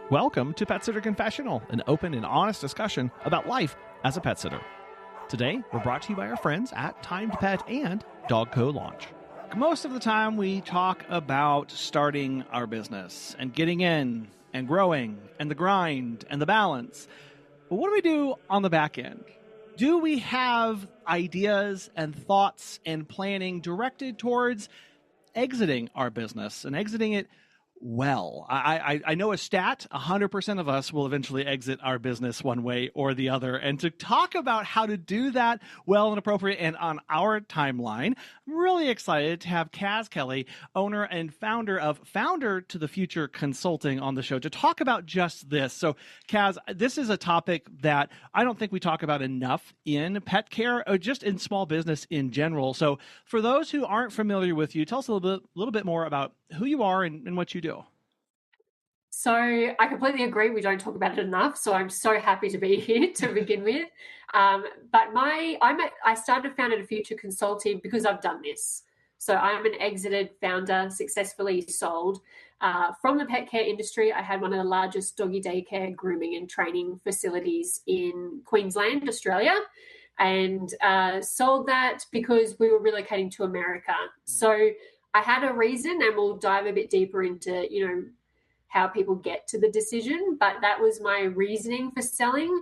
Welcome to Pet Sitter Confessional, an open and honest discussion about life as a pet sitter. Today, we're brought to you by our friends at Time to Pet and Dog Co. Launch. Most of the time, we talk about starting our business and getting in and growing and the grind and the balance. But what do we do on the back end? Do we have ideas and thoughts and planning directed towards exiting our business and exiting it well? I know a stat, 100% of us will eventually exit our business one way or the other. And to talk about how to do that well and appropriate and on our timeline, I'm really excited to have Kaz Kelly, owner and founder of Founder to the Future Consulting, on the show to talk about just this. So Kaz, this is a topic that I don't think we talk about enough in pet care or just in small business in general. So for those who aren't familiar with you, tell us a little bit more about who you are and what you do. So I completely agree. We don't talk about it enough. So I'm so happy to be here to begin with. But I started Founder to Future Consulting because I've done this. So I'm an exited founder, successfully sold from the pet care industry. I had one of the largest doggy daycare, grooming and training facilities in Queensland, Australia, and sold that because we were relocating to America. So I had a reason, and we'll dive a bit deeper into, how people get to the decision, but that was my reasoning for selling.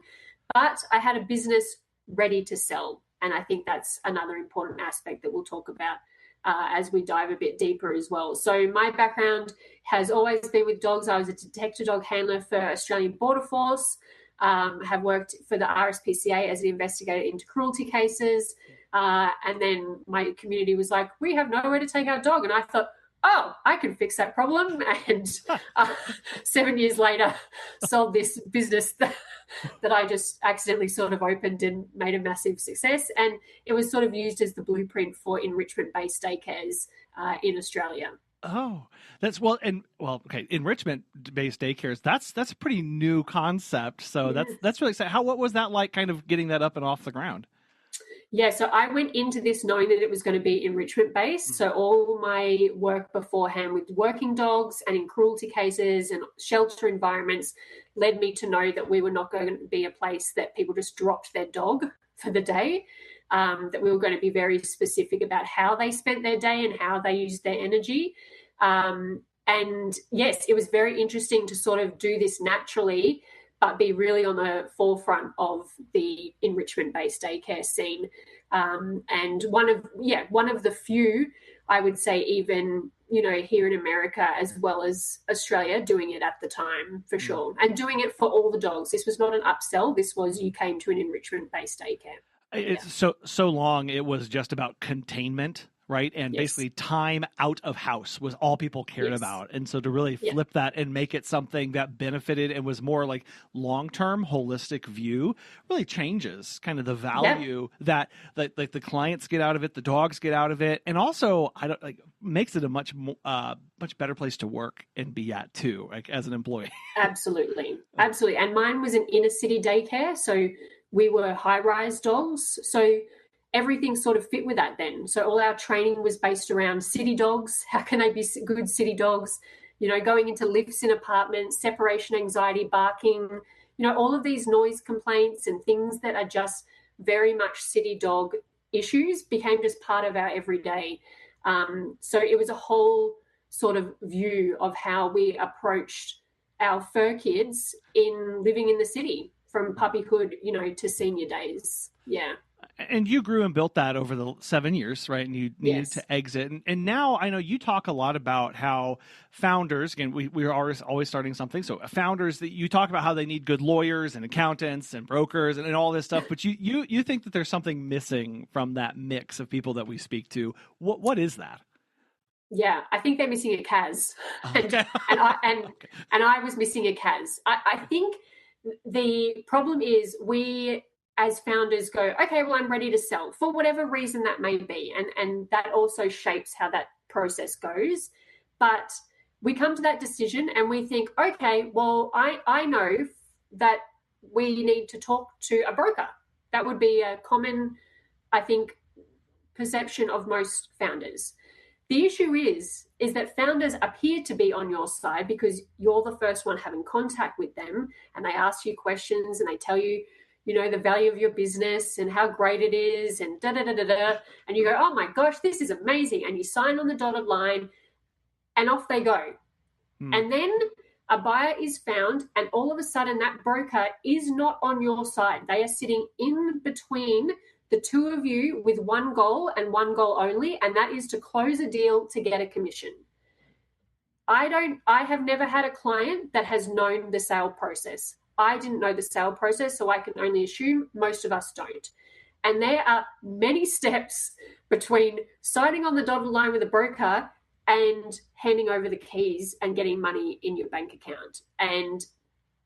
But I had a business ready to sell, and I think that's another important aspect that we'll talk about as we dive a bit deeper as well. So my background has always been with dogs. I was a detector dog handler for Australian Border Force, have worked for the RSPCA as an investigator into cruelty cases, and then my community was like, we have nowhere to take our dog. And I thought, oh, I can fix that problem. And 7 years later, sold this business that I just accidentally sort of opened and made a massive success. And it was sort of used as the blueprint for enrichment-based daycares in Australia. Oh, okay. Enrichment-based daycares, that's a pretty new concept. So Yeah. that's really exciting. What was that like, kind of getting that up and off the ground? Yeah, so I went into this knowing that it was going to be enrichment-based. So all my work beforehand with working dogs and in cruelty cases and shelter environments led me to know that we were not going to be a place that people just dropped their dog for the day, that we were going to be very specific about how they spent their day and how they used their energy. And yes, it was very interesting to sort of do this naturally, but be really on the forefront of the enrichment-based daycare scene. And one of the few, I would say, even, here in America as well as Australia, doing it at the time, for sure. And doing it for all the dogs. This was not an upsell. This was, you came to an enrichment-based daycare. It's so long it was just about containment, right? And basically time out of house was all people cared about. And so to really flip that and make it something that benefited and was more like long-term holistic view really changes kind of the value that like the clients get out of it, the dogs get out of it. And also makes it a much better place to work and be at too, like as an employee. Absolutely. And mine was an inner city daycare. So we were high-rise dogs. So everything sort of fit with that then. So all our training was based around city dogs. How can they be good city dogs? Going into lifts in apartments, separation anxiety, barking, all of these noise complaints and things that are just very much city dog issues became just part of our everyday. So it was a whole sort of view of how we approached our fur kids in living in the city, from puppyhood, to senior days. Yeah. And you grew and built that over the 7 years, right? And you needed to exit. And now I know you talk a lot about how founders, again, we're always starting something. So founders, that you talk about how they need good lawyers and accountants and brokers and all this stuff. But you think that there's something missing from that mix of people that we speak to. What is that? Yeah, I think they're missing a Kaz. Okay. and I was missing a Kaz. I think the problem is we, as founders, go, okay, well, I'm ready to sell for whatever reason that may be. And that also shapes how that process goes. But we come to that decision and we think, okay, well, I know that we need to talk to a broker. That would be a common, I think, perception of most founders. The issue is that founders appear to be on your side because you're the first one having contact with them, and they ask you questions and they tell you, the value of your business and how great it is and da-da-da-da-da. And you go, oh my gosh, this is amazing. And you sign on the dotted line and off they go. And then a buyer is found, and all of a sudden that broker is not on your side. They are sitting in between the two of you with one goal and one goal only, and that is to close a deal to get a commission. I have never had a client that has known the sale process. I didn't know the sale process, so I can only assume most of us don't. And there are many steps between signing on the dotted line with a broker and handing over the keys and getting money in your bank account. And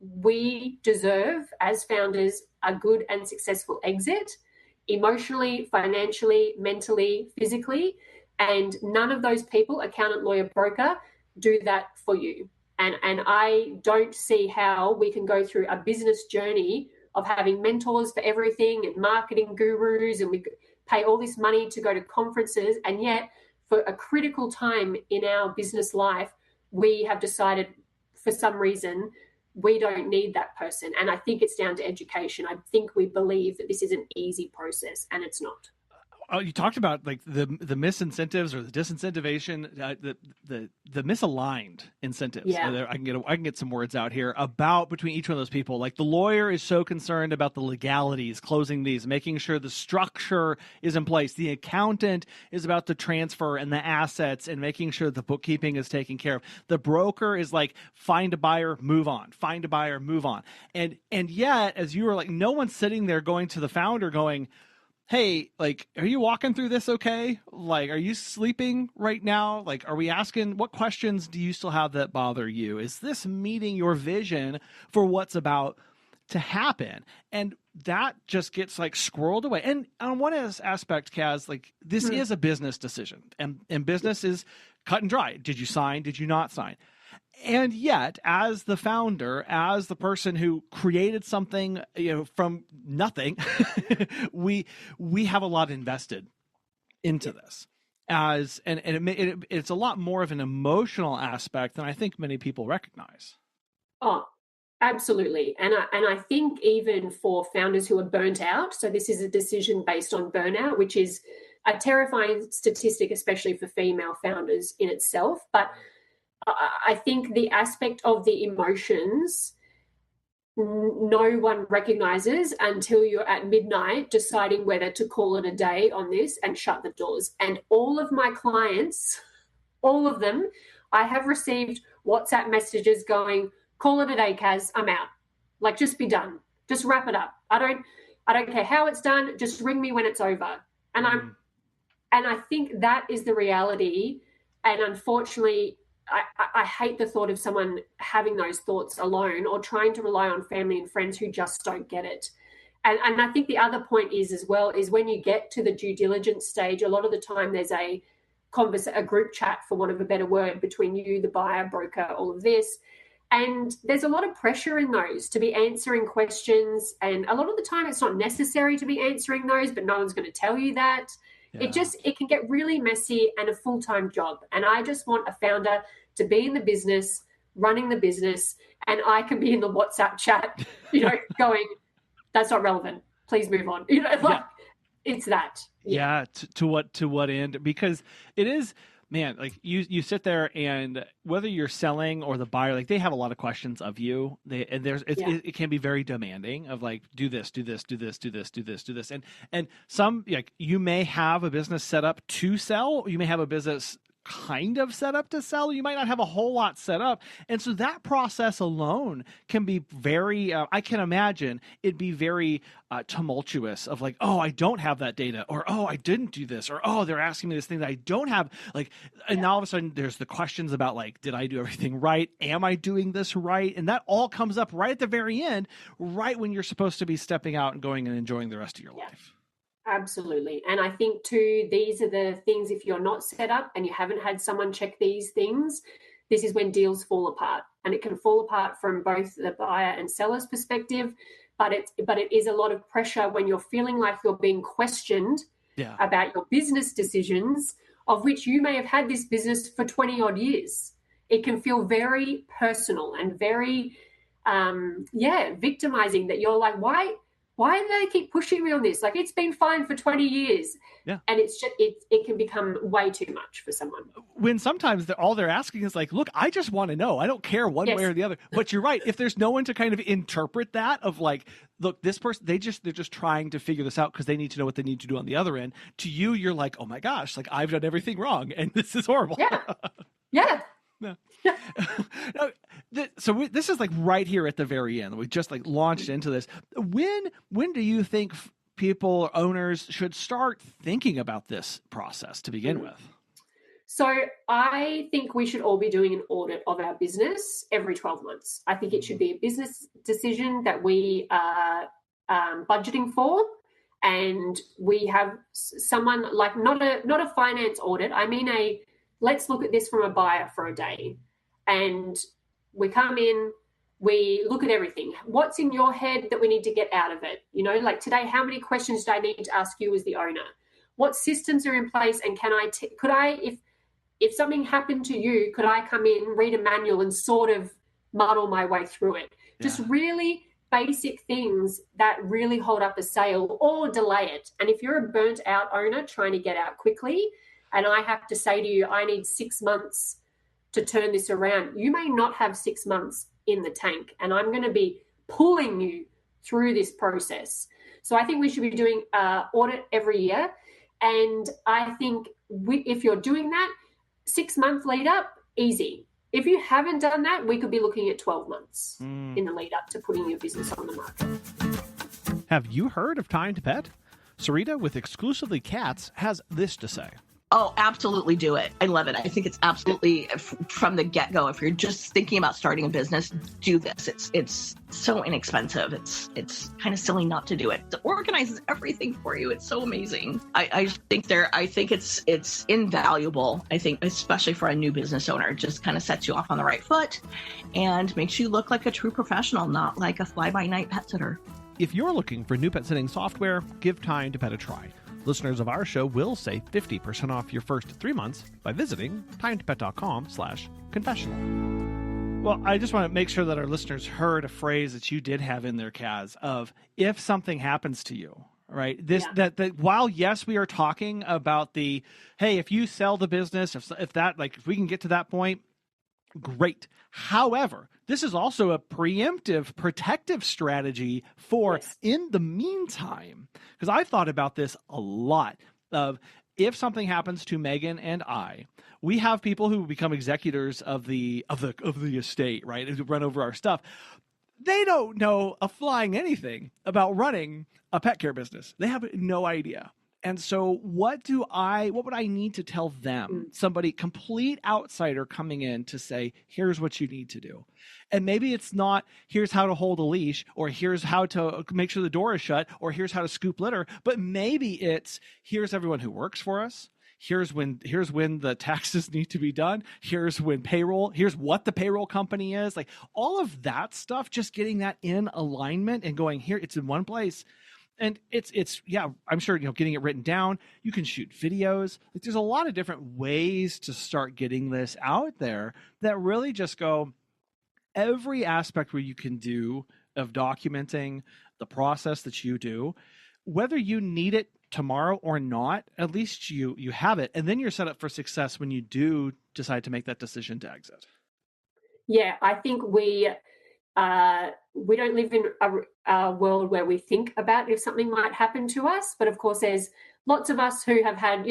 we deserve, as founders, a good and successful exit, emotionally, financially, mentally, physically. And none of those people, accountant, lawyer, broker, do that for you. And I don't see how we can go through a business journey of having mentors for everything and marketing gurus, and we pay all this money to go to conferences, and yet for a critical time in our business life, we have decided for some reason we don't need that person. And I think it's down to education. I think we believe that this is an easy process, and it's not. Oh, you talked about like the misincentives or the disincentivation, the misaligned incentives. Yeah. I can get some words out here about between each one of those people. Like the lawyer is so concerned about the legalities, closing these, making sure the structure is in place. The accountant is about the transfer and the assets and making sure the bookkeeping is taken care of. The broker is like, find a buyer, move on. Find a buyer, move on. And yet, as you were like, no one's sitting there going to the founder going, hey, like, are you walking through this okay? Like, are you sleeping right now? Like, are we asking, what questions do you still have that bother you? Is this meeting your vision for what's about to happen? And that just gets like squirreled away. And on one aspect, Kaz, like this is a business decision, and business is cut and dry. Did you sign? Did you not sign? And yet, as the founder, as the person who created something, from nothing, we have a lot invested into this. It's a lot more of an emotional aspect than I think many people recognize. Oh, absolutely. And I think even for founders who are burnt out, so this is a decision based on burnout, which is a terrifying statistic, especially for female founders in itself. But I think the aspect of the emotions, no one recognizes until you're at midnight deciding whether to call it a day on this and shut the doors. And all of my clients, all of them, I have received WhatsApp messages going, call it a day, Kaz, I'm out. Like, just be done. Just wrap it up. I don't care how it's done. Just ring me when it's over. And I think that is the reality. And unfortunately, I hate the thought of someone having those thoughts alone or trying to rely on family and friends who just don't get it. And I think the other point is as well is when you get to the due diligence stage, a lot of the time there's a group chat, for want of a better word, between you, the buyer, broker, all of this. And there's a lot of pressure in those to be answering questions. And a lot of the time it's not necessary to be answering those, but no one's going to tell you that. Yeah. It can get really messy and a full-time job. And I just want a founder to be in the business, running the business, and I can be in the WhatsApp chat, going, that's not relevant. Please move on. It's that. Yeah. To what end? Because it is, man, like you sit there, and whether you're selling or the buyer, like they have a lot of questions of you. It can be very demanding of like, do this. And some, like, you may have a business set up to sell. You may have a business kind of set up to sell. You might not have a whole lot set up. And so that process alone can be very, I can imagine it'd be very tumultuous of like, oh, I don't have that data, or, oh, I didn't do this, or, oh, they're asking me this thing that I don't have. Like, and now all of a sudden there's the questions about like, did I do everything right? Am I doing this right? And that all comes up right at the very end, right when you're supposed to be stepping out and going and enjoying the rest of your life. Absolutely. And I think too, these are the things, if you're not set up and you haven't had someone check these things, this is when deals fall apart. And it can fall apart from both the buyer and seller's perspective, but it is a lot of pressure when you're feeling like you're being questioned about your business decisions of which you may have had this business for 20 odd years. It can feel very personal and very, victimizing, that you're like, why do they keep pushing me on this? Like, it's been fine for 20 years. Yeah. And it's just, it can become way too much for someone. When sometimes all they're asking is like, look, I just want to know. I don't care one way or the other. But you're right. If there's no one to kind of interpret that of like, look, this person, they're just trying to figure this out because they need to know what they need to do on the other end. To you, you're like, oh my gosh, like I've done everything wrong and this is horrible. Yeah. Yeah. No. So this is like right here at the very end. We just like launched into this. When do you think people or owners should start thinking about this process to begin with? So I think we should all be doing an audit of our business every 12 months. I think it should be a business decision that we are budgeting for, and we have someone like not a finance audit. I mean let's look at this from a buyer for a day, and we come in. We look at everything. What's in your head that we need to get out of it? You know, like today, how many questions do I need to ask you as the owner? What systems are in place? And if something happened to you, could I come in, read a manual and sort of muddle my way through it? Yeah. Just really basic things that really hold up a sale or delay it. And if you're a burnt out owner trying to get out quickly, and I have to say to you, I need 6 months to turn this around, you may not have 6 months in the tank, and I'm going to be pulling you through this process. So I think we should be doing audit every year. And I think if you're doing that, 6 month lead up, easy. If you haven't done that, we could be looking at 12 months in the lead up to putting your business on the market. Have you heard of Time to Pet? Sarita with Exclusively Cats has this to say. Oh, absolutely do it. I love it. I think it's absolutely from the get-go. If you're just thinking about starting a business, do this. It's so inexpensive. It's kind of silly not to do it. It organizes everything for you. It's so amazing. I think it's invaluable. I think especially for a new business owner, it just kind of sets you off on the right foot and makes you look like a true professional, not like a fly-by-night pet sitter. If you're looking for new pet sitting software, give Time to Pet a try. Listeners of our show will save 50% off your first 3 months by visiting timetopet.com/confessional. Well, I just want to make sure that our listeners heard a phrase that you did have in there, Kaz, of if something happens to you, right? That while, yes, we are talking about hey, if you sell the business, if we can get to that point, great. However, this is also a preemptive, protective strategy for in the meantime, because I've thought about this a lot of if something happens to Megan and I, we have people who become executors of the estate, right? Who run over our stuff. They don't know a flying anything about running a pet care business. They have no idea. And so what would I need to tell them? Somebody, complete outsider coming in to say, here's what you need to do. And maybe it's not, here's how to hold a leash, or here's how to make sure the door is shut, or here's how to scoop litter. But maybe it's, here's everyone who works for us. Here's when the taxes need to be done. Here's what the payroll company is. Like all of that stuff, just getting that in alignment and going, here, it's in one place. And it's I'm sure, getting it written down, you can shoot videos. Like there's a lot of different ways to start getting this out there that really just go every aspect where you can do of documenting the process that you do, whether you need it tomorrow or not, at least you have it. And then you're set up for success when you do decide to make that decision to exit. Yeah, I think we don't live in a world where we think about if something might happen to us. But of course, there's lots of us who have had,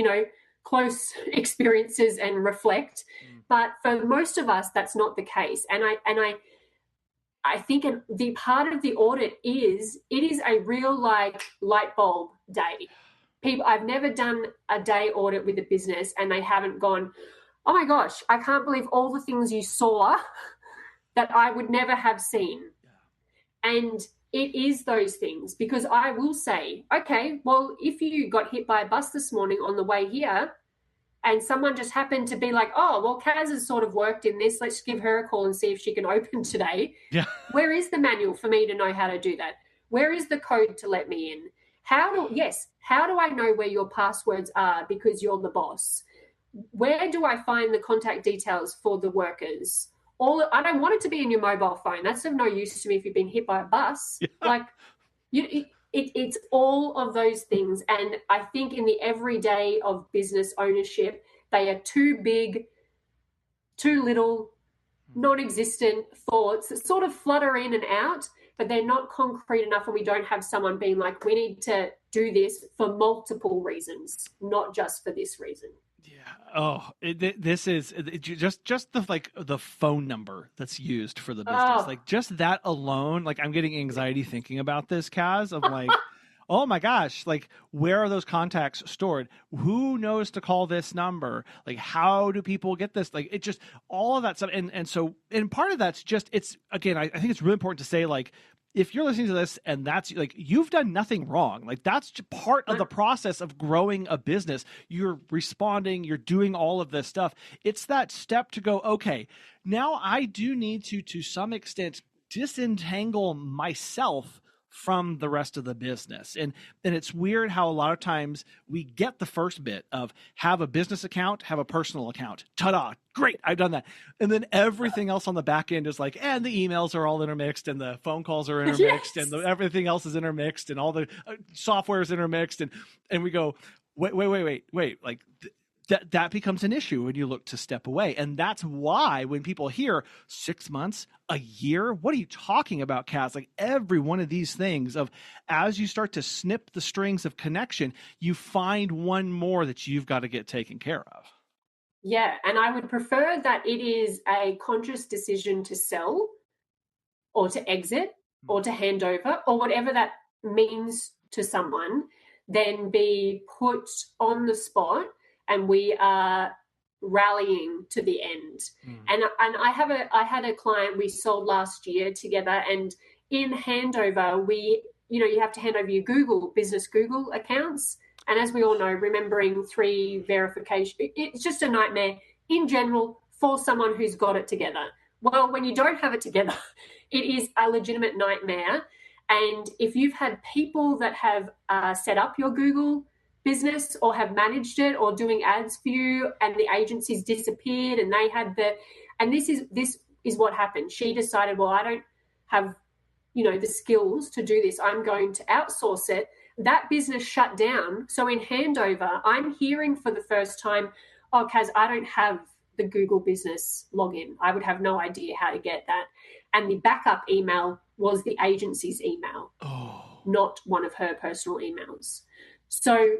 close experiences and reflect. But for most of us, that's not the case. And I think the part of the audit is a real light bulb day. I've never done a day audit with a business and they haven't gone, oh my gosh, I can't believe all the things you saw that I would never have seen. And it is those things, because I will say, okay, well, if you got hit by a bus this morning on the way here and someone just happened to be like, oh, well, Kaz has sort of worked in this, let's give her a call and see if she can open today. Yeah. Where is the manual for me to know how to do that? Where is the code to let me in? How do I know where your passwords are because you're the boss? where do I find the contact details for the workers? I don't want it to be in your mobile phone. That's of no use to me if you've been hit by a bus. Yeah. Like, it's all of those things. And I think in the everyday of business ownership, they are too big, too little, non-existent thoughts that sort of flutter in and out, but they're not concrete enough, and we don't have someone being like, we need to do this for multiple reasons, not just for this reason. Yeah. Oh, this is just the phone number that's used for the business. Like just that alone, like I'm getting anxiety thinking about this, Kaz, of like, oh my gosh, like where are those contacts stored? Who knows to call this number? Like how do people get this? Like it just, all of that stuff. And so, and part of that's just, it's, again, I think it's really important to say, like, if you're listening to this and that's like, you've done nothing wrong. Like that's part of the process of growing a business. You're responding, you're doing all of this stuff. It's that step to go, okay, now I do need to some extent disentangle myself from the rest of the business. And it's weird how a lot of times we get the first bit of have a business account, have a personal account. Ta-da, great, I've done that. And then everything else on the back end is like, and the emails are all intermixed and the phone calls are intermixed. Yes. And everything else is intermixed and all the software is intermixed. And we go, wait, like that becomes an issue when you look to step away. And that's why when people hear 6 months, a year, what are you talking about, Kaz? Like every one of these things of, as you start to snip the strings of connection, you find one more that you've got to get taken care of. Yeah. And I would prefer that it is a conscious decision to sell or to exit or to hand over or whatever that means to someone, then be put on the spot and we are rallying to the end. And I had a client we sold last year together, and in handover, you have to hand over your business Google accounts. And as we all know, remembering 3 verification, it's just a nightmare in general for someone who's got it together. Well, when you don't have it together, it is a legitimate nightmare. And if you've had people that have set up your Google business or have managed it or doing ads for you and the agencies disappeared and they had this is what happened. She decided, well, I don't have, the skills to do this. I'm going to outsource it. That business shut down. So in handover, I'm hearing for the first time, oh, Kaz, I don't have the Google business login. I would have no idea how to get that. And the backup email was the agency's email, not one of her personal emails. So,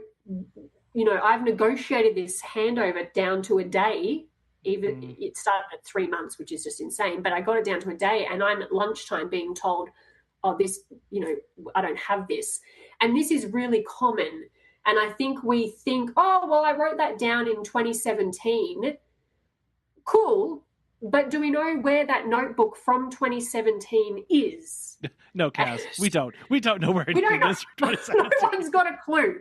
I've negotiated this handover down to a day. Even it started at 3 months, which is just insane. But I got it down to a day, and I'm at lunchtime being told, oh, this, I don't have this. And this is really common. And I think we think, oh, well, I wrote that down in 2017. Cool. But do we know where that notebook from 2017 is? No, Kaz, we don't. We don't know where it is. No one's got a clue.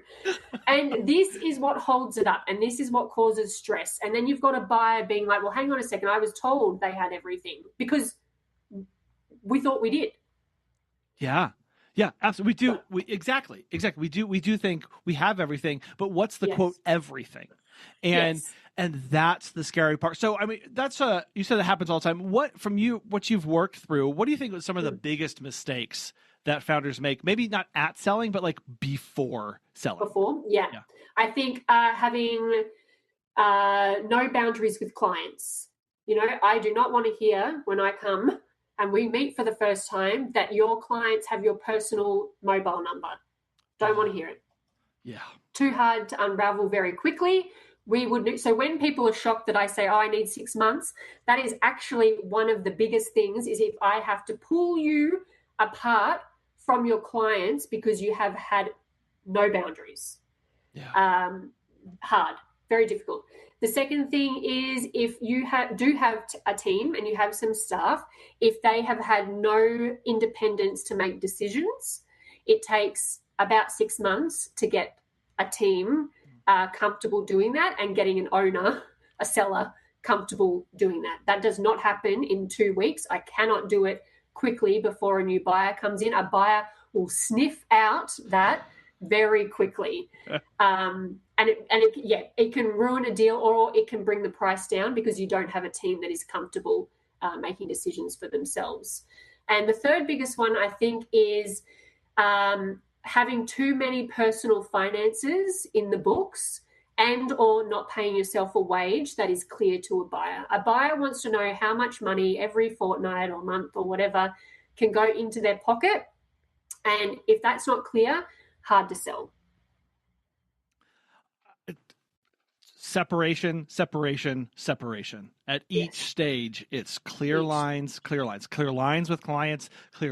And this is what holds it up, and this is what causes stress. And then you've got a buyer being like, well, hang on a second, I was told they had everything because we thought we did. Yeah. Yeah, absolutely. We do. Exactly. We do think we have everything, but what's the quote everything? And that's the scary part. So, I mean, that's you said it happens all the time. What you've worked through, what do you think are some of the biggest mistakes that founders make? Maybe not at selling, but like before selling. Before, yeah. I think having no boundaries with clients. I do not want to hear when I come and we meet for the first time that your clients have your personal mobile number. Don't want to hear it. Yeah. Too hard to unravel very quickly. So when people are shocked that I say, oh, I need 6 months, that is actually one of the biggest things is if I have to pull you apart from your clients because you have had no boundaries. Yeah. Hard, very difficult. The second thing is if you do have a team and you have some staff, if they have had no independence to make decisions, it takes about 6 months to get a team comfortable doing that and getting an owner, a seller, comfortable doing that. That does not happen in 2 weeks. I cannot do it quickly before a new buyer comes in. A buyer will sniff out that very quickly. It can ruin a deal, or it can bring the price down because you don't have a team that is comfortable making decisions for themselves. And the third biggest one, I think, is having too many personal finances in the books and or not paying yourself a wage that is clear to a buyer. A buyer wants to know how much money every fortnight or month or whatever can go into their pocket. And if that's not clear, hard to sell. Separation. At each stage, it's clear lines with clients, clear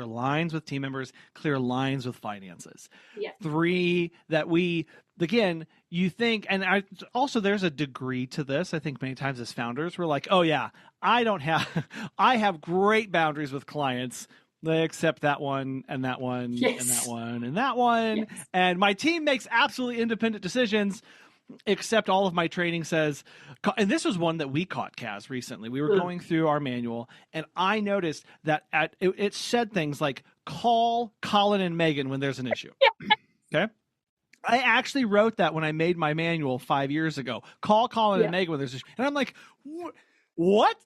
lines with team members, clear lines with finances. Yeah. 3 that we, again, you think, and also there's a degree to this. I think many times as founders, we're like, oh yeah, I have great boundaries with clients. They accept that one and that one and that one and that one. Yes. And my team makes absolutely independent decisions, except all of my training says, and this was one that we caught, Kaz, recently. We were going through our manual, and I noticed that it said things like, call Collin and Megan when there's an issue. Okay? I actually wrote that when I made my manual 5 years ago. Call Collin and Megan when there's an issue. And I'm like, what?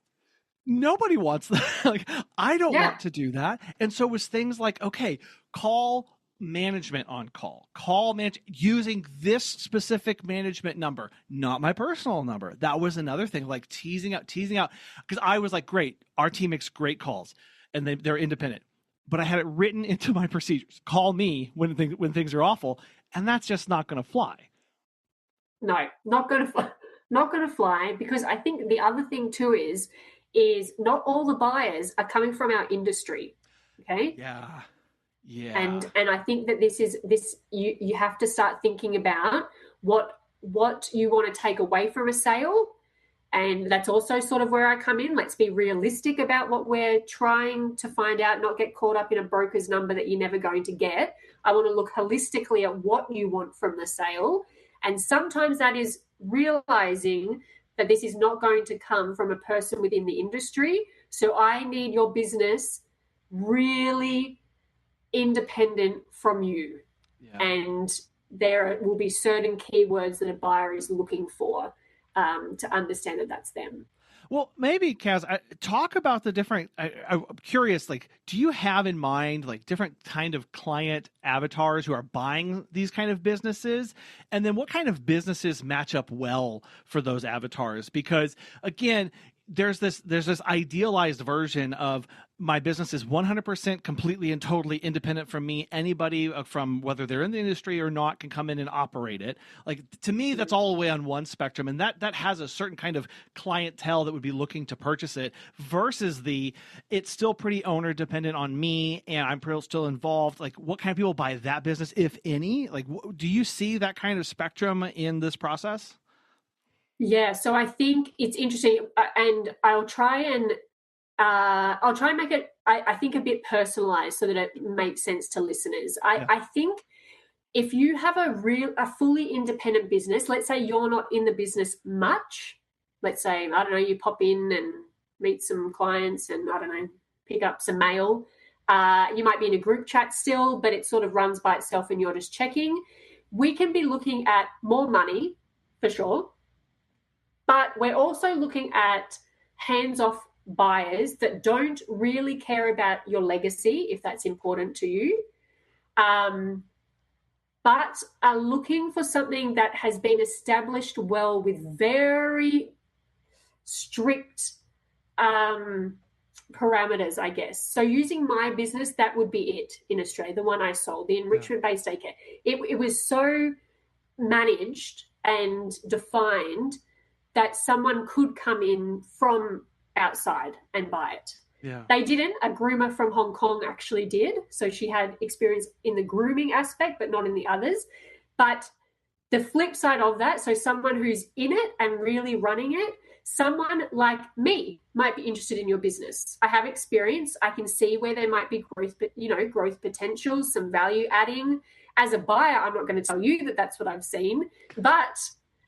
Nobody wants that. Like, I don't want to do that. And so it was things like, okay, call management on call using this specific management number, not my personal number. That was another thing, like teasing out, because I was like, great, our team makes great calls and they're independent, but I had it written into my procedures. Call me when things are awful, and that's just not going to fly. No, not going to fly, because I think the other thing too is not all the buyers are coming from our industry. Okay. Yeah. And I think that you have to start thinking about what you want to take away from a sale. And that's also sort of where I come in. Let's be realistic about what we're trying to find out, not get caught up in a broker's number that you're never going to get. I want to look holistically at what you want from the sale. And sometimes that is realizing that this is not going to come from a person within the industry. So I need your business really independent from you. Yeah. And there will be certain keywords that a buyer is looking for to understand that that's them. Well, maybe, Kaz, talk about the different, I'm curious, like, do you have in mind, like, different kind of client avatars who are buying these kind of businesses? And then what kind of businesses match up well for those avatars? Because, again, there's this idealized version of my business is 100% completely and totally independent from me. Anybody from whether they're in the industry or not can come in and operate it. Like, to me, that's all the way on one spectrum. And that has a certain kind of clientele that would be looking to purchase it versus it's still pretty owner dependent on me and I'm still involved. Like, what kind of people buy that business, if any? Like, do you see that kind of spectrum in this process? Yeah, so I think it's interesting, and I'll try and make it, I think, a bit personalized so that it makes sense to listeners. I think if you have a fully independent business, let's say you're not in the business much, let's say, I don't know, you pop in and meet some clients and, I don't know, pick up some mail. You might be in a group chat still, but it sort of runs by itself and you're just checking. We can be looking at more money, for sure. But we're also looking at hands-off buyers that don't really care about your legacy, if that's important to you, but are looking for something that has been established well with very strict parameters, I guess. So using my business, that would be it in Australia, the one I sold, the enrichment-based daycare. It was so managed and defined that someone could come in from outside and buy it. Yeah. They didn't. A groomer from Hong Kong actually did. So she had experience in the grooming aspect, but not in the others. But the flip side of that, so someone who's in it and really running it, someone like me might be interested in your business. I have experience. I can see where there might be growth potential, some value adding. As a buyer, I'm not going to tell you that that's what I've seen, but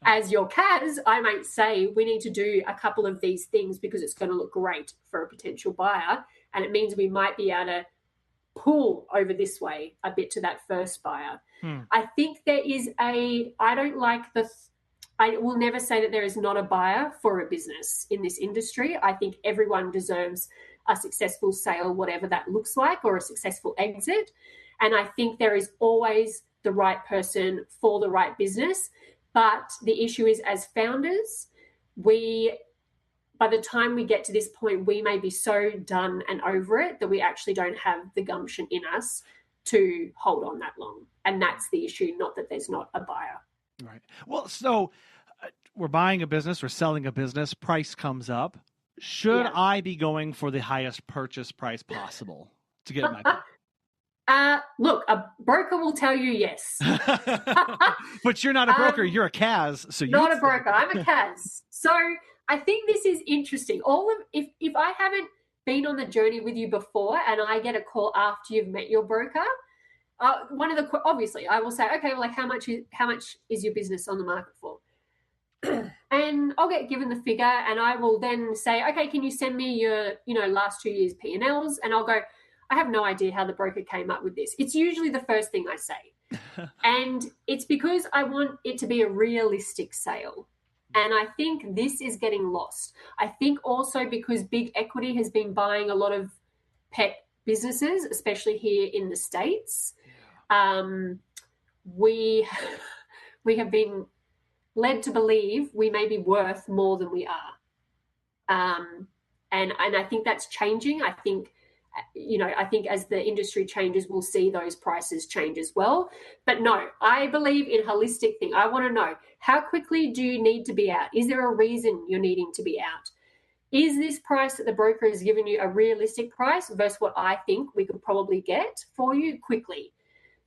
as your Kaz, I might say we need to do a couple of these things because it's going to look great for a potential buyer. And it means we might be able to pull over this way a bit to that first buyer. I think there is I will never say that there is not a buyer for a business in this industry. I think everyone deserves a successful sale, whatever that looks like, or a successful exit. And I think there is always the right person for the right business. But the issue is, as founders, by the time we get to this point, we may be so done and over it that we actually don't have the gumption in us to hold on that long. And that's the issue, not that there's not a buyer. Right. Well, so we're buying a business, we're selling a business, price comes up. Should I be going for the highest purchase price possible to get my look, a broker will tell you yes. But you're not a broker, you're a Kaz. So not a broker, I'm a Kaz. So I think this is interesting. If I haven't been on the journey with you before and I get a call after you've met your broker, obviously I will say, okay, well, like how much is your business on the market for? And I'll get given the figure, and I will then say, okay, can you send me your last 2 years P&Ls? And I'll go, I have no idea how the broker came up with this. It's usually the first thing I say. And it's because I want it to be a realistic sale. And I think this is getting lost. I think also because big equity has been buying a lot of pet businesses, especially here in the States. We have been led to believe we may be worth more than we are. And I think that's changing. I think as the industry changes, we'll see those prices change as well. But no, I believe in holistic thing. I want to know, how quickly do you need to be out? Is there a reason you're needing to be out? Is this price that the broker has given you a realistic price versus what I think we could probably get for you quickly?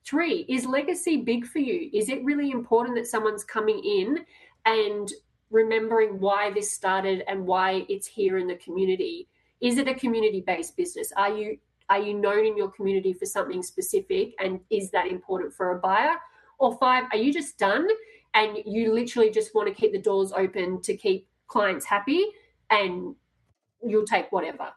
3, is legacy big for you? Is it really important that someone's coming in and remembering why this started and why it's here in the community? Is it a community-based business? Are you known in your community for something specific, and is that important for a buyer? Or 5, are you just done and you literally just want to keep the doors open to keep clients happy and you'll take whatever?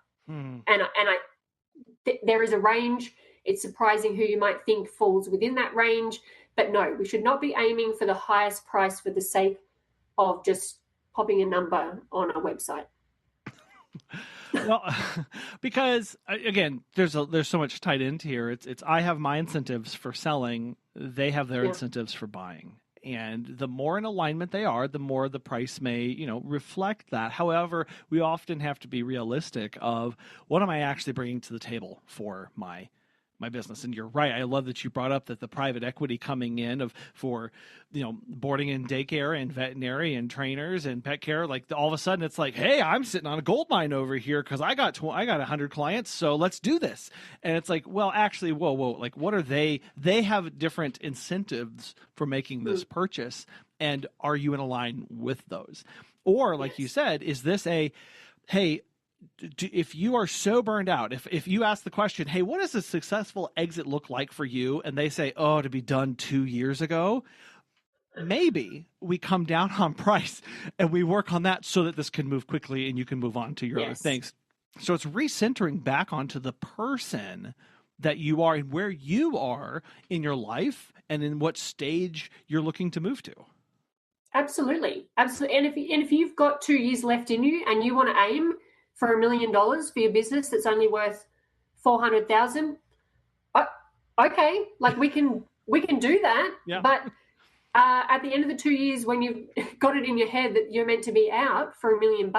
There is a range. It's surprising who you might think falls within that range. But no, we should not be aiming for the highest price for the sake of just popping a number on a website. Well, because again, there's so much tied into here. It's I have my incentives for selling, they have their incentives for buying. And the more in alignment they are, the more the price may, reflect that. However, we often have to be realistic of what am I actually bringing to the table for my business. And you're right. I love that you brought up that the private equity coming in for boarding and daycare and veterinary and trainers and pet care, like all of a sudden it's like, hey, I'm sitting on a gold mine over here because I got 100 clients, so let's do this. And it's like, well, actually, whoa, like what are they have different incentives for making this purchase, and are you in line with those? Or like you said, is this if you are so burned out, if you ask the question, hey, what does a successful exit look like for you? And they say, oh, to be done 2 years ago, maybe we come down on price and we work on that so that this can move quickly and you can move on to your other things. So it's recentering back onto the person that you are and where you are in your life and in what stage you're looking to move to. Absolutely. And if you've got 2 years left in you and you want to aim for $1 million for your business that's only worth $400,000, okay, like we can do that. Yeah. But at the end of the 2 years, when you've got it in your head that you're meant to be out for $1 million,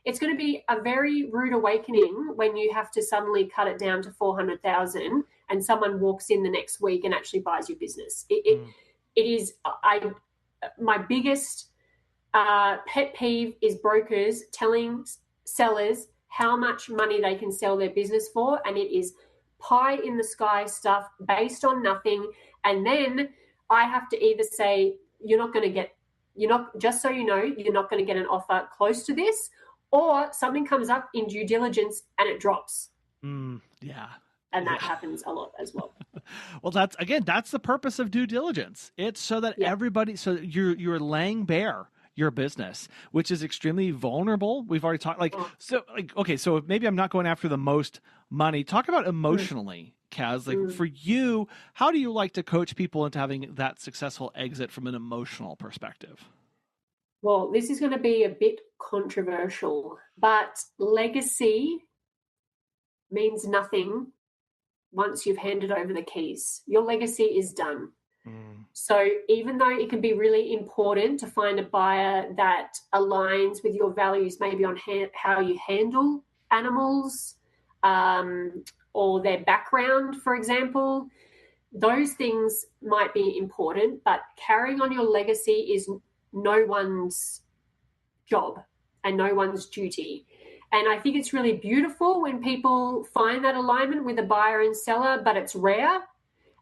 it's going to be a very rude awakening when you have to suddenly cut it down to $400,000 and someone walks in the next week and actually buys your business. It is my biggest pet peeve is brokers telling sellers how much money they can sell their business for, and it is pie in the sky stuff based on nothing. And then I have to either say just so you know, you're not going to get an offer close to this, or something comes up in due diligence and it drops. Yeah. And that happens a lot as well. Well, that's the purpose of due diligence. It's so that everybody, so you're laying bare your business, which is extremely vulnerable. We've already talked so maybe I'm not going after the most money. Talk about emotionally Kaz, like for you, how do you like to coach people into having that successful exit from an emotional perspective? Well, this is going to be a bit controversial, but legacy means nothing once you've handed over the keys. Your legacy is done. So even though it can be really important to find a buyer that aligns with your values, maybe on how you handle animals or their background, for example, those things might be important, but carrying on your legacy is no one's job and no one's duty. And I think it's really beautiful when people find that alignment with a buyer and seller, but it's rare.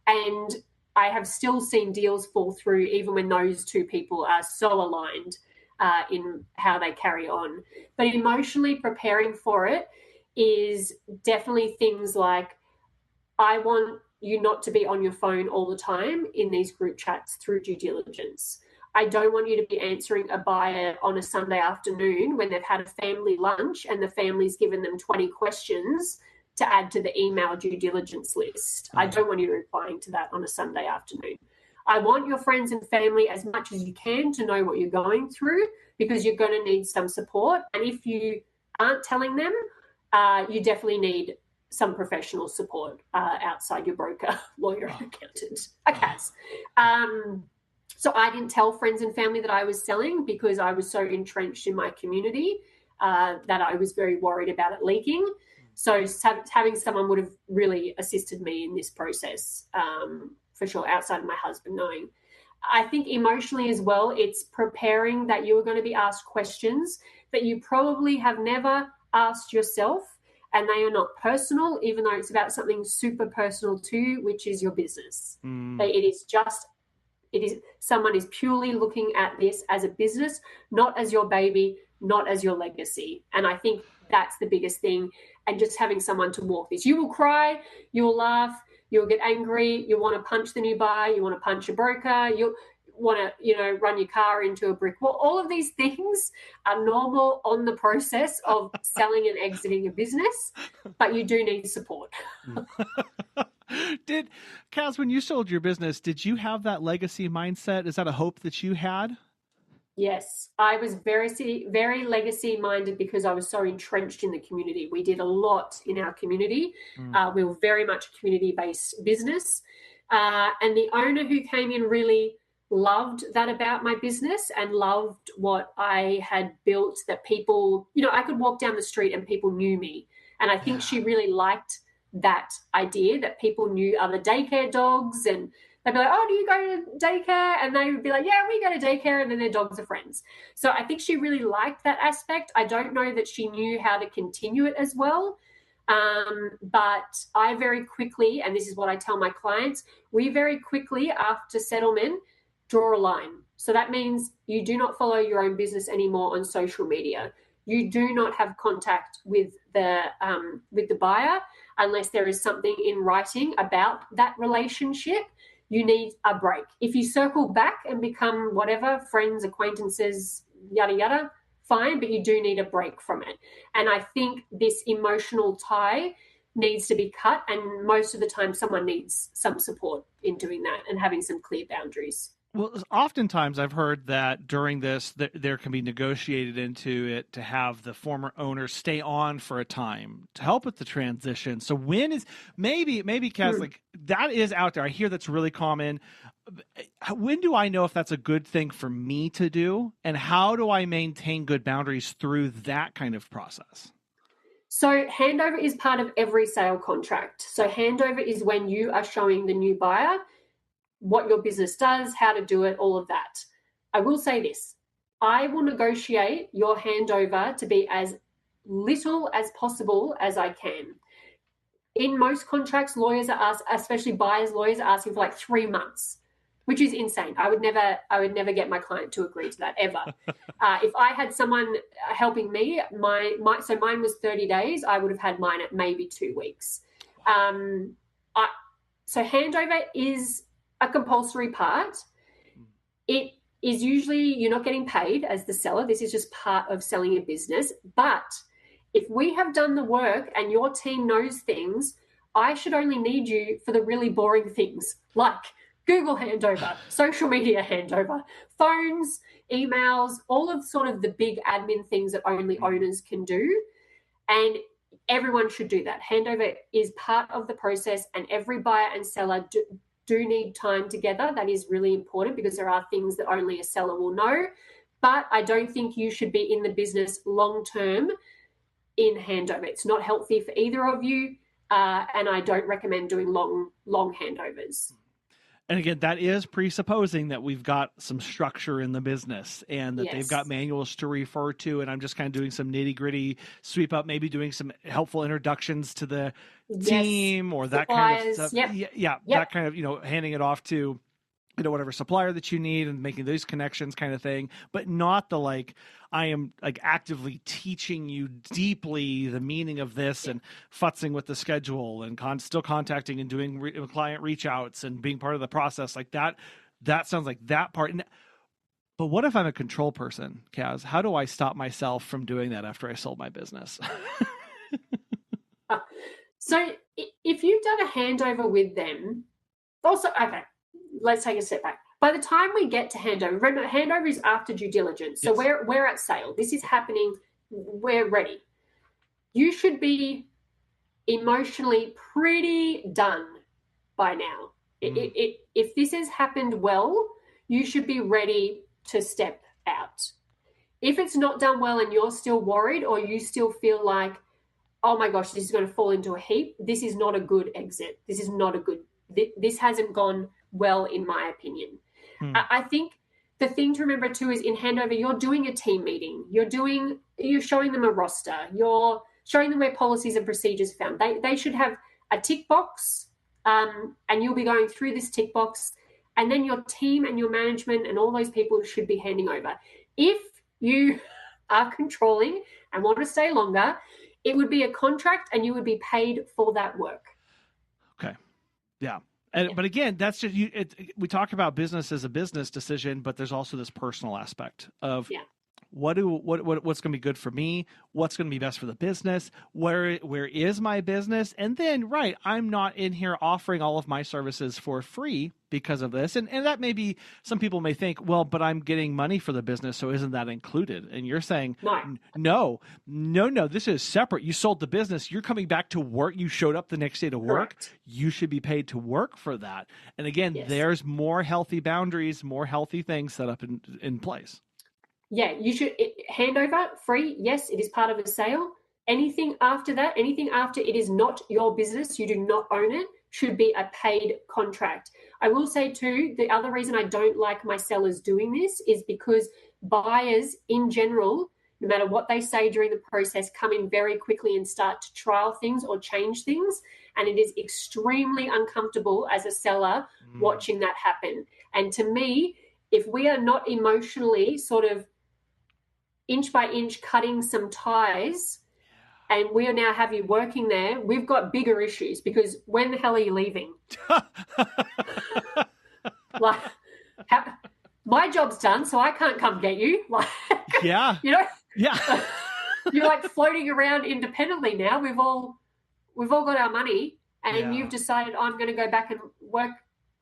And I have still seen deals fall through even when those two people are so aligned in how they carry on. But emotionally preparing for it is definitely things like, I want you not to be on your phone all the time in these group chats through due diligence. I don't want you to be answering a buyer on a Sunday afternoon when they've had a family lunch and the family's given them 20 questions to add to the email due diligence list. I don't want you replying to that on a Sunday afternoon. I want your friends and family as much as you can to know what you're going through, because you're going to need some support. And if you aren't telling them, you definitely need some professional support outside your broker, lawyer, and accountant. Okay. So I didn't tell friends and family that I was selling because I was so entrenched in my community that I was very worried about it leaking. So having someone would have really assisted me in this process, for sure, outside of my husband knowing. I think emotionally as well, it's preparing that you are going to be asked questions that you probably have never asked yourself, and they are not personal, even though it's about something super personal to you, which is your business. Someone is purely looking at this as a business, not as your baby, not as your legacy. And I think that's the biggest thing. And just having someone to walk this. You will cry, you will laugh, you'll get angry, you want to punch the new buyer, you want to punch a broker, you want to, run your car into a brick wall. All of these things are normal on the process of selling and exiting a business, but you do need support. Kaz, when you sold your business, did you have that legacy mindset? Is that a hope that you had? Yes, I was very legacy minded because I was so entrenched in the community. We did a lot in our community. We were very much a community-based business. And the owner who came in really loved that about my business and loved what I had built, that people, I could walk down the street and people knew me. And I think she really liked that idea that people knew other daycare dogs, and they'd be like, oh, do you go to daycare? And they would be like, yeah, we go to daycare, and then their dogs are friends. So I think she really liked that aspect. I don't know that she knew how to continue it as well. But I very quickly, and this is what I tell my clients, we very quickly after settlement draw a line. So that means you do not follow your own business anymore on social media. You do not have contact with the buyer unless there is something in writing about that relationship. You need a break. If you circle back and become whatever, friends, acquaintances, yada, yada, fine, but you do need a break from it. And I think this emotional tie needs to be cut, and most of the time someone needs some support in doing that and having some clear boundaries. Well, oftentimes I've heard that during this, there can be negotiated into it to have the former owner stay on for a time to help with the transition. So when is maybe Kaz, like that is out there. I hear that's really common. When do I know if that's a good thing for me to do, and how do I maintain good boundaries through that kind of process? So handover is part of every sale contract. So handover is when you are showing the new buyer what your business does, how to do it, all of that. I will say this, I will negotiate your handover to be as little as possible as I can. In most contracts, lawyers are asked, especially buyers, lawyers are asking for like 3 months, which is insane. I would never get my client to agree to that ever. If I had someone helping me, so mine was 30 days, I would have had mine at maybe 2 weeks. So handover is a compulsory part. It is usually you're not getting paid as the seller. This is just part of selling a business. But if we have done the work and your team knows things, I should only need you for the really boring things like Google handover, social media handover, phones, emails, all of sort of the big admin things that only owners can do. And everyone should do that. Handover is part of the process, and every buyer and seller do need time together. That is really important because there are things that only a seller will know. But I don't think you should be in the business long-term in handover. It's not healthy for either of you, and I don't recommend doing long handovers. And again, that is presupposing that we've got some structure in the business and that Yes. they've got manuals to refer to. And I'm just kind of doing some nitty gritty sweep up, maybe doing some helpful introductions to the team or that kind of stuff. Yep. Yeah. That kind of, handing it off to, whatever supplier that you need and making those connections kind of thing, but not the I am actively teaching you deeply the meaning of this and futzing with the schedule and still contacting and doing client reach outs and being part of the process like that. That sounds like that part. But what if I'm a control person, Kaz? How do I stop myself from doing that after I sold my business? So if you've done a handover with them, also, okay, let's take a step back. By the time we get to handover, remember, handover is after due diligence. So Yes. we're at sale. This is happening. We're ready. You should be emotionally pretty done by now. If this has happened well, you should be ready to step out. If it's not done well and you're still worried or you still feel like, oh my gosh, this is going to fall into a heap, this is not a good exit. This hasn't gone well, in my opinion. I think the thing to remember too is in handover, you're doing a team meeting. You're showing them a roster. You're showing them where policies and procedures are found. They should have a tick box, and you'll be going through this tick box, and then your team and your management and all those people should be handing over. If you are controlling and want to stay longer, it would be a contract and you would be paid for that work. Okay. Yeah. But again, that's just we talk about business as a business decision, but there's also this personal aspect of what's going to be good for me, what's going to be best for the business, where is my business, and then I'm not in here offering all of my services for free because of this, and that maybe some people may think, well, but I'm getting money for the business, so isn't that included? And you're saying, no, this is separate. You sold the business, you're coming back to work, you showed up the next day to work. Correct. You should be paid to work for that. And again, there's more healthy boundaries, more healthy things set up in place. Yeah, you should handover free. Yes, it is part of a sale. Anything after that, anything after it is not your business, you do not own it, should be a paid contract. I will say too, the other reason I don't like my sellers doing this is because buyers in general, no matter what they say during the process, come in very quickly and start to trial things or change things. And it is extremely uncomfortable as a seller watching that happen. And to me, if we are not emotionally sort of inch by inch cutting some ties and we now have you working there, we've got bigger issues because when the hell are you leaving? My job's done, so I can't come get you. You're floating around independently now. We've all got our money and you've decided I'm going to go back and work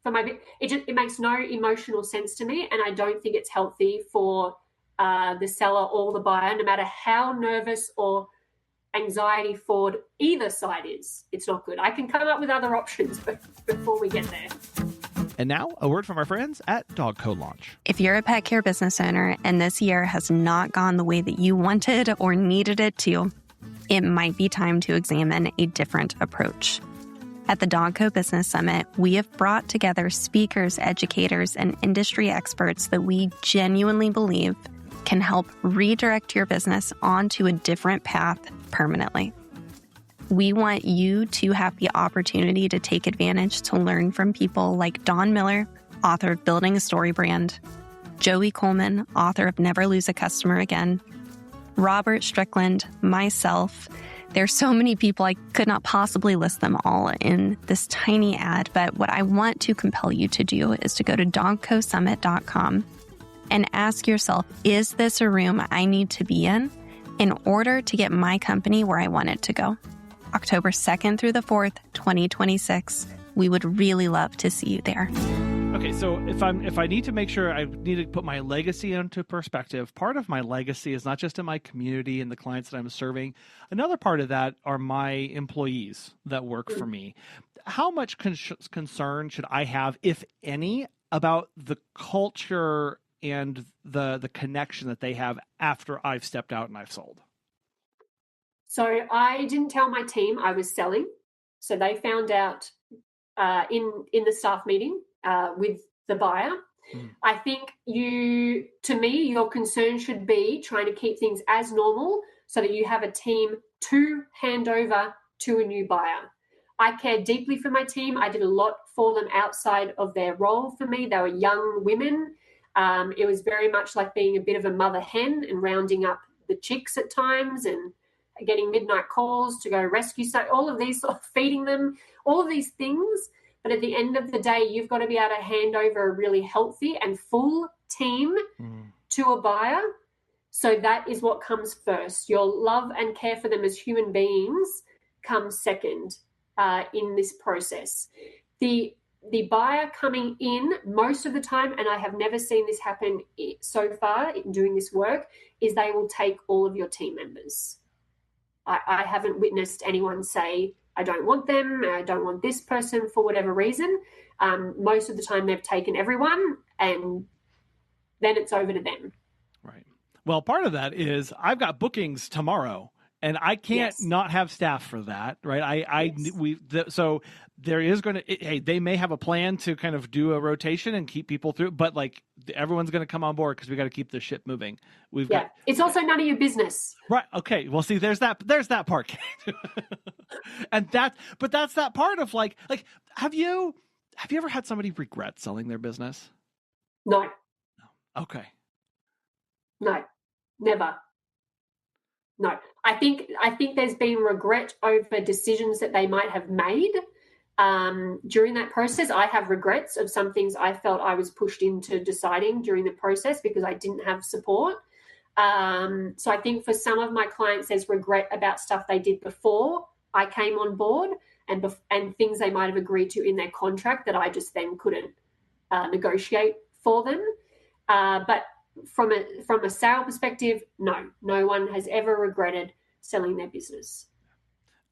for my it makes no emotional sense to me, and I don't think it's healthy for the seller or the buyer, no matter how nervous or anxiety forward either side is. It's not good. I can come up with other options before we get there. And now, a word from our friends at Dog Co. Launch. If you're a pet care business owner and this year has not gone the way that you wanted or needed it to, it might be time to examine a different approach. At the Dog Co. Business Summit, we have brought together speakers, educators, and industry experts that we genuinely believe can help redirect your business onto a different path permanently. We want you to have the opportunity to take advantage to learn from people like Dawn Miller, author of Building a Story Brand, Joey Coleman, author of Never Lose a Customer Again, Robert Strickland, myself. There's so many people, I could not possibly list them all in this tiny ad, but what I want to compel you to do is to go to dogcosummit.com and ask yourself, is this a room I need to be in order to get my company where I want it to go? October 2nd through the 4th, 2026. We would really love to see you there. Okay, so if I need to make sure, I need to put my legacy into perspective. Part of my legacy is not just in my community and the clients that I'm serving. Another part of that are my employees that work for me. How much concern should I have, if any, about the culture and the connection that they have after I've stepped out and I've sold? So I didn't tell my team I was selling. So they found out in the staff meeting with the buyer. I think your concern should be trying to keep things as normal so that you have a team to hand over to a new buyer. I care deeply for my team. I did a lot for them outside of their role for me. They were young women. It was very much like being a bit of a mother hen and rounding up the chicks at times and getting midnight calls to go rescue. So all of these, feeding them, all of these things. But at the end of the day, you've got to be able to hand over a really healthy and full team to a buyer. So that is what comes first. Your love and care for them as human beings comes second in this process. The buyer coming in most of the time, and I have never seen this happen so far in doing this work, is they will take all of your team members. I haven't witnessed anyone say, I don't want them, I don't want this person for whatever reason. Most of the time they've taken everyone and then it's over to them. Right. Well, part of that is I've got bookings tomorrow and I can't not have staff for that. Right. So there is going to, hey, they may have a plan to kind of do a rotation and keep people through, but like everyone's going to come on board because we got to keep the ship moving. It's also none of your business. Right. Okay. Well, see, there's that part. And that's that part of like, have you ever had somebody regret selling their business? No. Okay. No, never. No, I think there's been regret over decisions that they might have made during that process. I have regrets of some things I felt I was pushed into deciding during the process because I didn't have support. So I think for some of my clients, there's regret about stuff they did before I came on board and things they might have agreed to in their contract that I just then couldn't negotiate for them. But from a sale perspective, no one has ever regretted selling their business.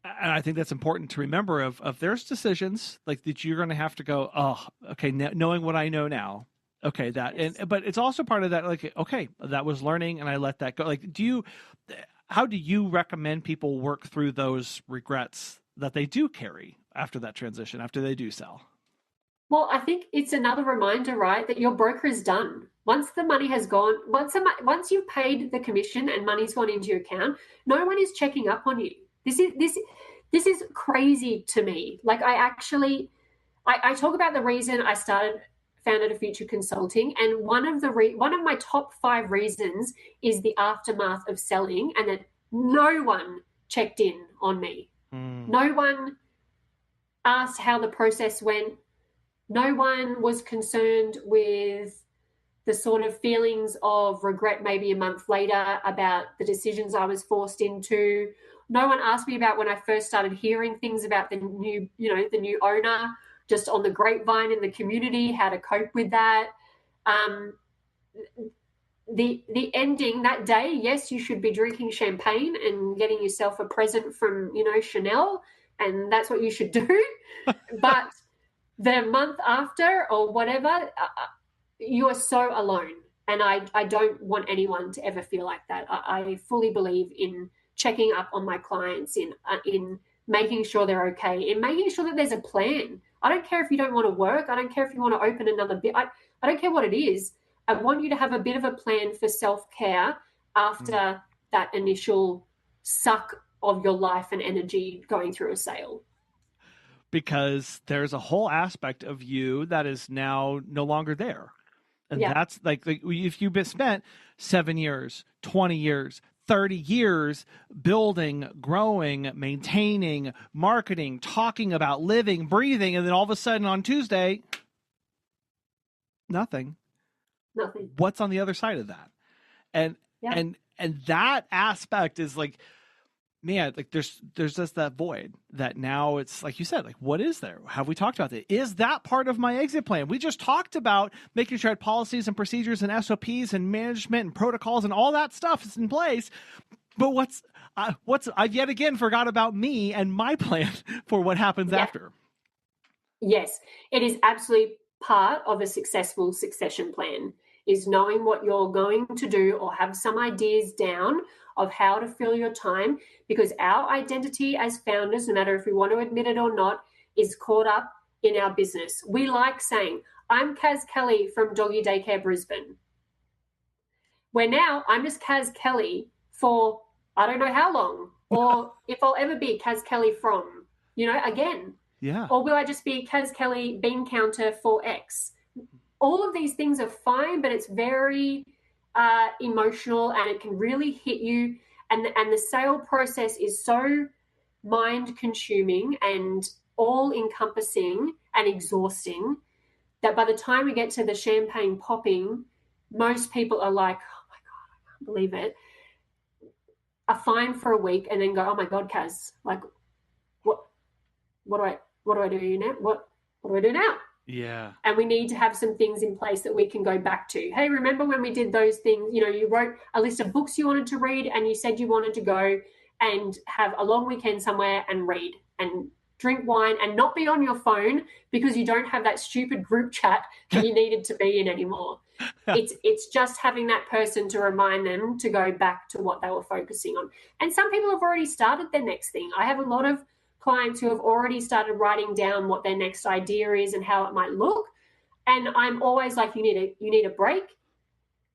And I think that's important to remember of there's decisions like that you're going to have to go, oh, okay, knowing what I know now. Okay, that, yes. But it's also part of that, like, okay, that was learning and I let that go. Like, how do you recommend people work through those regrets that they do carry after that transition, after they do sell? Well, I think it's another reminder, right, that your broker is done. Once the money has gone, once you've paid the commission and money's gone into your account, no one is checking up on you. This is crazy to me. Like I talk about the reason I founded a Future Consulting, and one of my top 5 reasons is the aftermath of selling, and that no one checked in on me. No one asked how the process went. No one was concerned with the sort of feelings of regret maybe a month later about the decisions I was forced into. No one asked me about when I first started hearing things about the new owner, just on the grapevine in the community, how to cope with that. The ending that day, yes, you should be drinking champagne and getting yourself a present from, Chanel, and that's what you should do. But the month after or whatever, you are so alone. And I don't want anyone to ever feel like that. I fully believe in checking up on my clients, in making sure they're okay, in making sure that there's a plan. I don't care if you don't want to work. I don't care if you want to open another bit. I don't care what it is. I want you to have a bit of a plan for self-care after that initial suck of your life and energy going through a sale. Because there's a whole aspect of you that is now no longer there. And that's like if you've spent 7 years, 20 years, 30 years building, growing, maintaining, marketing, talking about living, breathing, and then all of a sudden on Tuesday, nothing. What's on the other side of that? And that aspect is like, man, like there's just that void that now it's like you said, like, what is there? Have we talked about that? Is that part of my exit plan? We just talked about making sure I had policies and procedures and SOPs and management and protocols and all that stuff is in place. But I've yet again forgot about me and my plan for what happens after. Yes, it is absolutely part of a successful succession plan, is knowing what you're going to do or have some ideas down of how to fill your time, because our identity as founders, no matter if we want to admit it or not, is caught up in our business. We like saying, I'm Kaz Kelly from Doggy Daycare Brisbane. Where now I'm just Kaz Kelly for I don't know how long, or if I'll ever be Kaz Kelly from, again. Yeah. Or will I just be Kaz Kelly bean counter for X? All of these things are fine, but it's very emotional and it can really hit you. And the sale process is so mind-consuming and all-encompassing and exhausting that by the time we get to the champagne popping, most people are like, oh, my God, I can't believe it. Are fine for a week and then go, oh, my God, Kaz, like, what do I do now? What do I do now? Yeah. And we need to have some things in place that we can go back to. Hey, remember when we did those things? You wrote a list of books you wanted to read and you said you wanted to go and have a long weekend somewhere and read and drink wine and not be on your phone because you don't have that stupid group chat that you needed to be in anymore. It's just having that person to remind them to go back to what they were focusing on. And some people have already started their next thing. I have a lot of clients who have already started writing down what their next idea is and how it might look. And I'm always like, you need a break,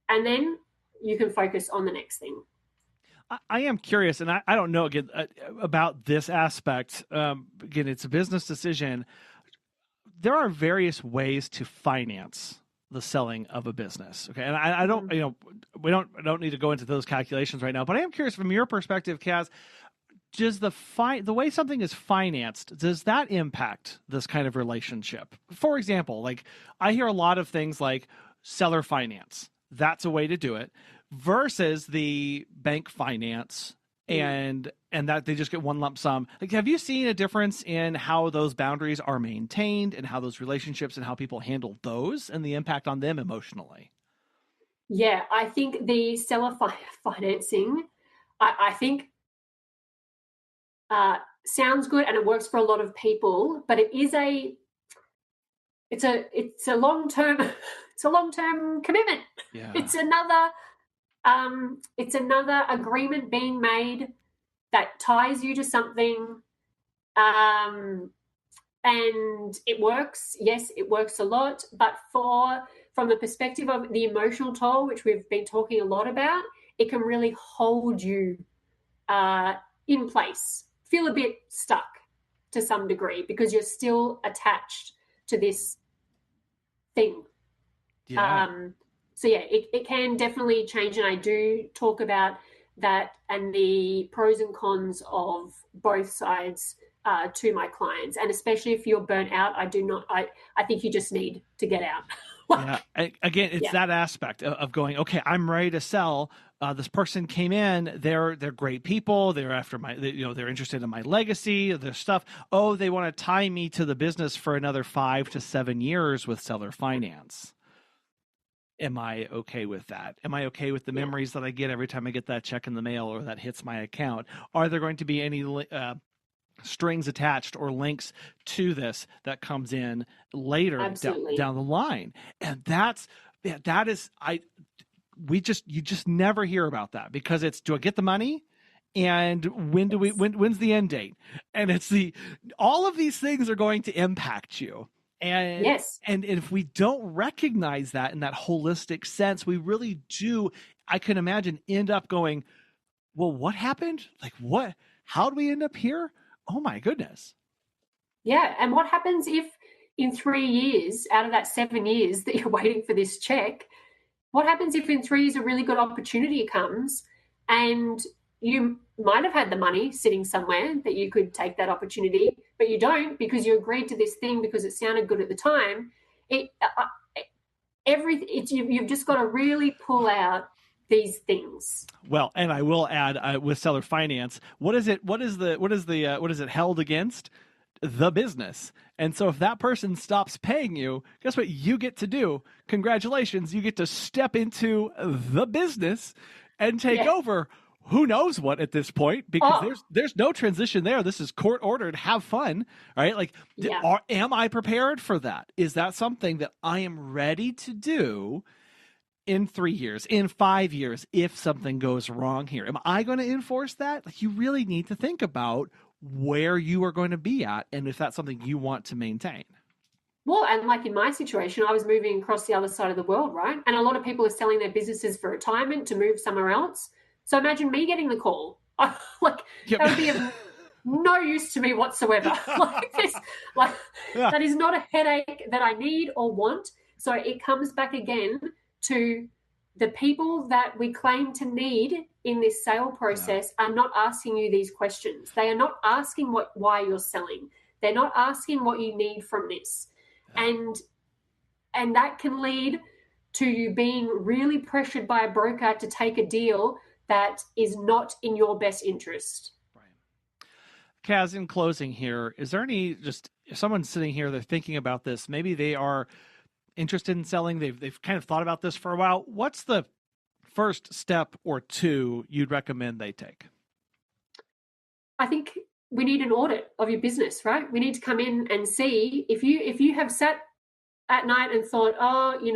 and then you can focus on the next thing. I am curious, and I don't know again about this aspect. Again, it's a business decision. There are various ways to finance the selling of a business. Okay. And I don't, we don't need to go into those calculations right now, but I am curious from your perspective, Kaz, does the way something is financed, does that impact this kind of relationship? For example, like I hear a lot of things like seller finance. That's a way to do it versus the bank finance and that they just get one lump sum. Like, have you seen a difference in how those boundaries are maintained and how those relationships and how people handle those and the impact on them emotionally? Yeah, I think the seller financing, I think sounds good and it works for a lot of people, but it's a long-term commitment. Yeah. It's another agreement being made that ties you to something, and it works. Yes, it works a lot, but from the perspective of the emotional toll, which we've been talking a lot about, it can really hold you in place, feel a bit stuck to some degree because you're still attached to this thing. Yeah. So yeah, it can definitely change, and I do talk about that and the pros and cons of both sides to my clients, and especially if you're burnt out, I think you just need to get out. Yeah. Again, it's that aspect of going, okay, I'm ready to sell. This person came in, they're great people. They're after they're interested in my legacy, their stuff. Oh, they want to tie me to the business for another 5 to 7 years with seller finance. Am I okay with that? Am I okay with the memories that I get every time I get that check in the mail or that hits my account? Are there going to be any strings attached or links to this that comes in later down the line? And you just never hear about that because it's, do I get the money? And when's the end date? And it's all of these things are going to impact you. And and if we don't recognize that in that holistic sense, we really do, I can imagine, end up going, well, what happened? Like what? How do we end up here? Oh my goodness. Yeah. And what happens if in 3 years out of that 7 years that you're waiting for this check, what happens if in 3 years a really good opportunity comes and you might have had the money sitting somewhere that you could take that opportunity, but you don't because you agreed to this thing because it sounded good at the time. You've just got to really pull out these things. Well, and I will add with seller finance, what is it held against? The business. And so if that person stops paying you, guess what you get to do? Congratulations, you get to step into the business and take over who knows what at this point, because there's no transition there. This is court ordered. Have fun, right? Like, am I prepared for that? Is that something that I am ready to do in 3 years, in 5 years, if something goes wrong here? Am I going to enforce that? Like, you really need to think about where you are going to be at and if that's something you want to maintain. Well, and like in my situation, I was moving across the other side of the world, right? And a lot of people are selling their businesses for retirement to move somewhere else. So imagine me getting the call. That would be of no use to me whatsoever. That is not a headache that I need or want. So it comes back again to the people that we claim to need in this sale process are not asking you these questions. They are not asking why you're selling. They're not asking what you need from this. And that can lead to you being really pressured by a broker to take a deal that is not in your best interest. Right. Kaz, in closing here, is there any, just if someone's sitting here, they're thinking about this, maybe they are interested in selling, they've kind of thought about this for a while, what's the first step or two you'd recommend they take? I think we need an audit of your business, right? We need to come in and see if you have sat at night and thought, I don't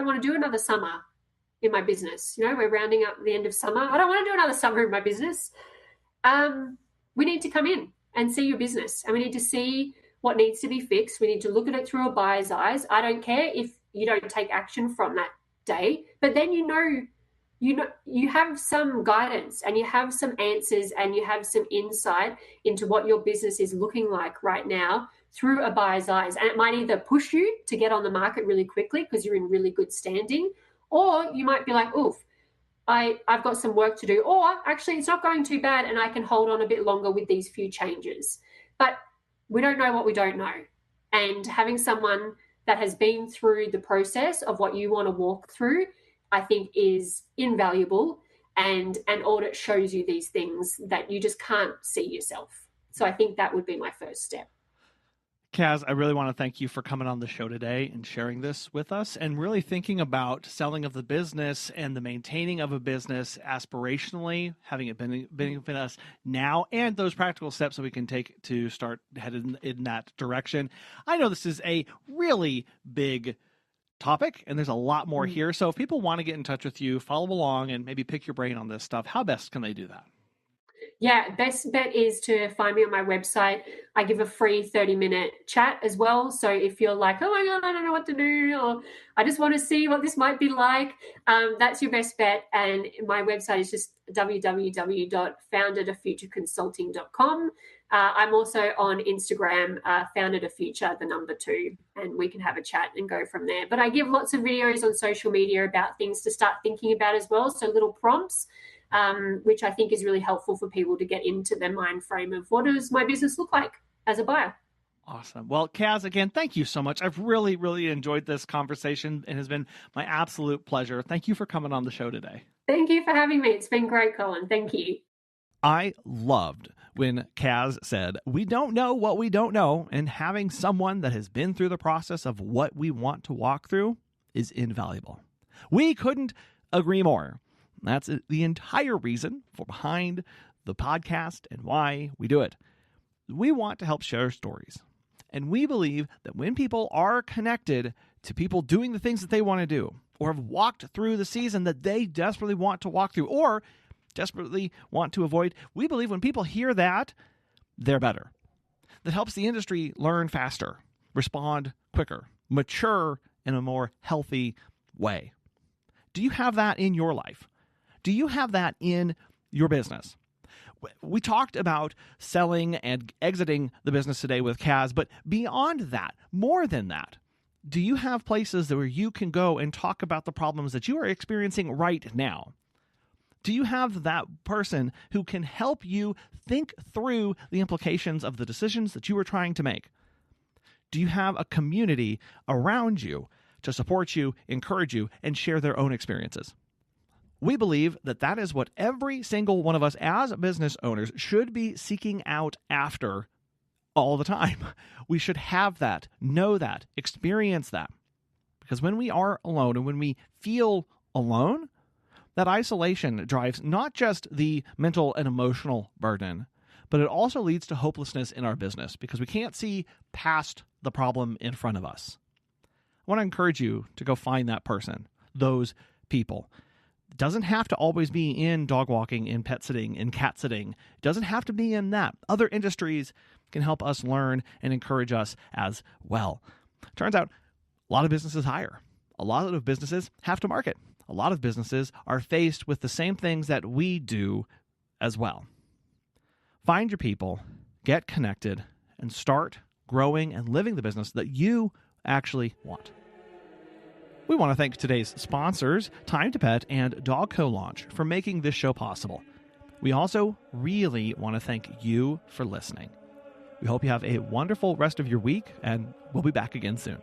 want to do another summer in my business. We're rounding up the end of summer. I don't want to do another summer in my business. We need to come in and see your business, and we need to see what needs to be fixed. We need to look at it through a buyer's eyes. I don't care if you don't take action from that day, but then you have some guidance and you have some answers and you have some insight into what your business is looking like right now through a buyer's eyes. And it might either push you to get on the market really quickly because you're in really good standing, or you might be like, oof, I've got some work to do, or actually it's not going too bad and I can hold on a bit longer with these few changes. But we don't know what we don't know. And having someone that has been through the process of what you want to walk through, I think is invaluable. And an audit shows you these things that you just can't see yourself. So I think that would be my first step. Kaz, I really want to thank you for coming on the show today and sharing this with us and really thinking about selling of the business and the maintaining of a business aspirationally, having it benefit us now, and those practical steps that we can take to start headed in that direction. I know this is a really big topic and there's a lot more here. So if people want to get in touch with you, follow along and maybe pick your brain on this stuff, how best can they do that? Yeah, best bet is to find me on my website. I give a free 30-minute chat as well. So if you're like, oh my God, I don't know what to do, or I just want to see what this might be like, that's your best bet. And my website is just www.foundertofutureconsulting.com. I'm also on Instagram, foundertofuture, 2, and we can have a chat and go from there. But I give lots of videos on social media about things to start thinking about as well. So little prompts, which I think is really helpful for people to get into their mind frame of what does my business look like as a buyer. Awesome. Well, Kaz, again, thank you so much. I've really, really enjoyed this conversation. It has been my absolute pleasure. Thank you for coming on the show today. Thank you for having me. It's been great, Collin. Thank you. I loved when Kaz said, we don't know what we don't know, and having someone that has been through the process of what we want to walk through is invaluable. We couldn't agree more. That's the entire reason for behind the podcast and why we do it. We want to help share stories. And we believe that when people are connected to people doing the things that they want to do, or have walked through the season that they desperately want to walk through, or desperately want to avoid, we believe when people hear that, they're better. That helps the industry learn faster, respond quicker, mature in a more healthy way. Do you have that in your life? Do you have that in your business? We talked about selling and exiting the business today with Kaz, but beyond that, more than that, do you have places where you can go and talk about the problems that you are experiencing right now? Do you have that person who can help you think through the implications of the decisions that you are trying to make? Do you have a community around you to support you, encourage you, and share their own experiences. We believe that that is what every single one of us as business owners should be seeking out after all the time. We should have that, know that, experience that. Because when we are alone and when we feel alone, that isolation drives not just the mental and emotional burden, but it also leads to hopelessness in our business because we can't see past the problem in front of us. I want to encourage you to go find that person, those people. It doesn't have to always be in dog walking, in pet sitting, in cat sitting. It doesn't have to be in that. Other industries can help us learn and encourage us as well. Turns out a lot of businesses hire. A lot of businesses have to market. A lot of businesses are faced with the same things that we do as well. Find your people, get connected, and start growing and living the business that you actually want. We want to thank today's sponsors, Time to Pet and Dog Co. Launch, for making this show possible. We also really want to thank you for listening. We hope you have a wonderful rest of your week, and we'll be back again soon.